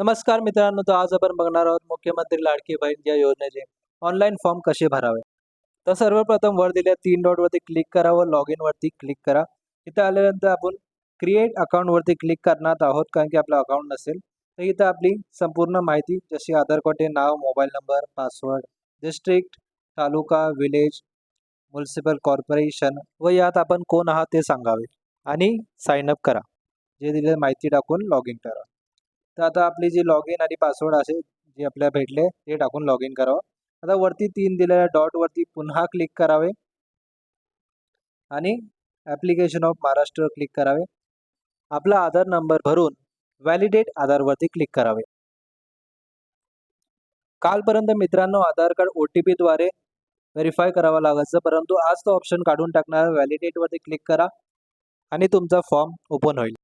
नमस्कार मित्रांनो, तर आज आपण बघणार आहोत मुख्यमंत्री लाडकी बहीण या योजनेचे ऑनलाईन फॉर्म कसे भरावे. तर सर्वप्रथम वर दिलेल्या 3 डॉट वरती क्लिक करा व लॉग इन वरती क्लिक करा. इथे आल्यानंतर आपण क्रिएट अकाउंट वरती क्लिक करणार आहोत, कारण की आपलं अकाउंट नसेल. तर इथं आपली संपूर्ण माहिती जशी आधार कार्ड, नाव, मोबाईल नंबर, पासवर्ड, डिस्ट्रिक्ट, तालुका, विलेज, म्युनिसिपल कॉर्पोरेशन व यात आपण कोण आहात ते सांगावे आणि साइन अप करा. जे दिलेली माहिती टाकून लॉग इन करा. तर आता आपली जी लॉग इन आणि पासवर्ड असेल जे आपल्याला भेटले ते टाकून लॉग इन करावं. आता वरती 3 दिलेल्या डॉट वरती पुन्हा क्लिक करावे आणि ॲप्लिकेशन ऑफ महाराष्ट्र क्लिक करावे. आपला आधार नंबर भरून व्हॅलिडेट आधारवरती क्लिक करावे. कालपर्यंत मित्रांनो आधार कार्ड OTP द्वारे व्हेरीफाय करावं लागायचं, परंतु आज तो ऑप्शन काढून टाकणार. व्हॅलिडेट वरती क्लिक करा आणि तुमचा फॉर्म ओपन होईल.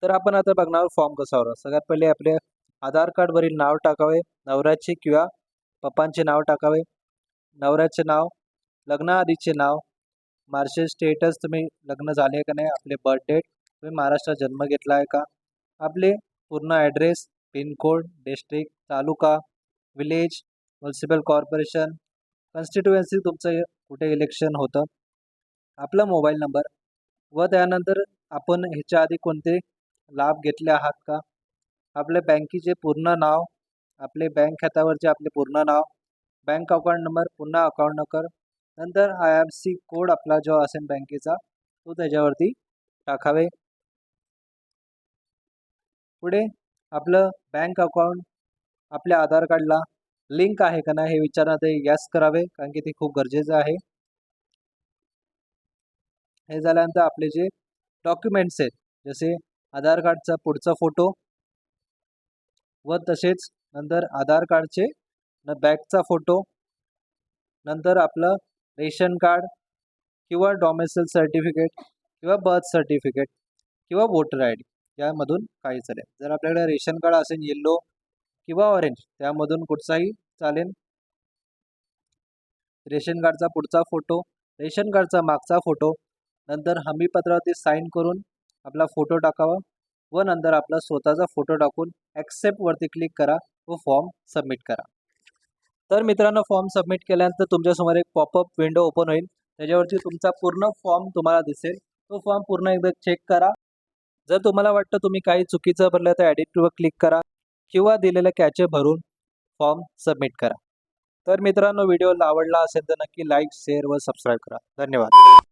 तर आपण आता बघणार फॉर्म कसा भरावा. सगळ्यात पहिले आपले आधार कार्डवरील नाव टाकावे, नवऱ्याचे किंवा पप्पांचे नाव टाकावे, नवऱ्याचे नाव, लग्नाआधीचे नाव, मार्कशीट स्टेटस, तुम्ही लग्न झाले का नाही, आपले बर्थ डेट, तुम्ही महाराष्ट्रात जन्म घेतला आहे का, आपले पूर्ण ॲड्रेस, पिनकोड, डिस्ट्रिक्ट, तालुका, विलेज, म्युनिसिपल कॉर्पोरेशन, कॉन्स्टिट्युएन्सी तुमचं कुठे इलेक्शन होतं, आपला मोबाईल नंबर व त्यानंतर आपण ह्याच्या आधी कोणते लाभ घेतले आहात का, आपल्या बँकेचे पूर्ण नाव, आपले बँक खात्यावरचे आपले पूर्ण नाव, बँक अकाउंट नंबर, पुन्हा अकाउंट नंबर, नंतर IFSC कोड आपला जो असेल बँकेचा तो त्याच्यावरती टाकावे. पुढे आपलं बँक अकाउंट आपल्या आधार कार्डला लिंक आहे का नाही हे विचारणार, ते यस करावे, कारण की ते खूप गरजेचं आहे. हे झाल्यानंतर आपले जे डॉक्युमेंट्स आहेत जसे आधार कार्डचा पुढचा फोटो व तसेच नंतर आधार कार्डचे बॅकचा फोटो, नंतर आपलं रेशन कार्ड किंवा डॉमेसाईल सर्टिफिकेट किंवा बर्थ सर्टिफिकेट किंवा वोटर ID यामधून काही चालेल. जर आपल्याकडे रेशन कार्ड असेल येल्लो किंवा ऑरेंज त्यामधून कुठचाही चालेल. रेशन कार्डचा पुढचा फोटो, रेशन कार्डचा मागचा फोटो, नंतर हमीपत्रावरती साईन करून आपला फोटो टाकावा व नंतर आपला स्वतःचा फोटो टाकून ॲक्सेप्ट वरती क्लिक करा व फॉर्म सबमिट करा. तर मित्रांनो फॉर्म सबमिट केल्यानंतर तुमच्यासमोर एक पॉपअप विंडो ओपन होईल. त्याच्यावरती तुमचा पूर्ण फॉर्म तुम्हाला दिसेल. तो फॉर्म पूर्ण एकदा चेक करा. जर तुम्हाला वाटतं तुम्ही काही चुकीचं भरलं तर एडिटवर क्लिक करा किंवा दिलेल्या कॅचे भरून फॉर्म सबमिट करा. तर मित्रांनो व्हिडिओ आवडला असेल तर नक्की लाईक, शेअर व सबस्क्राईब करा. धन्यवाद.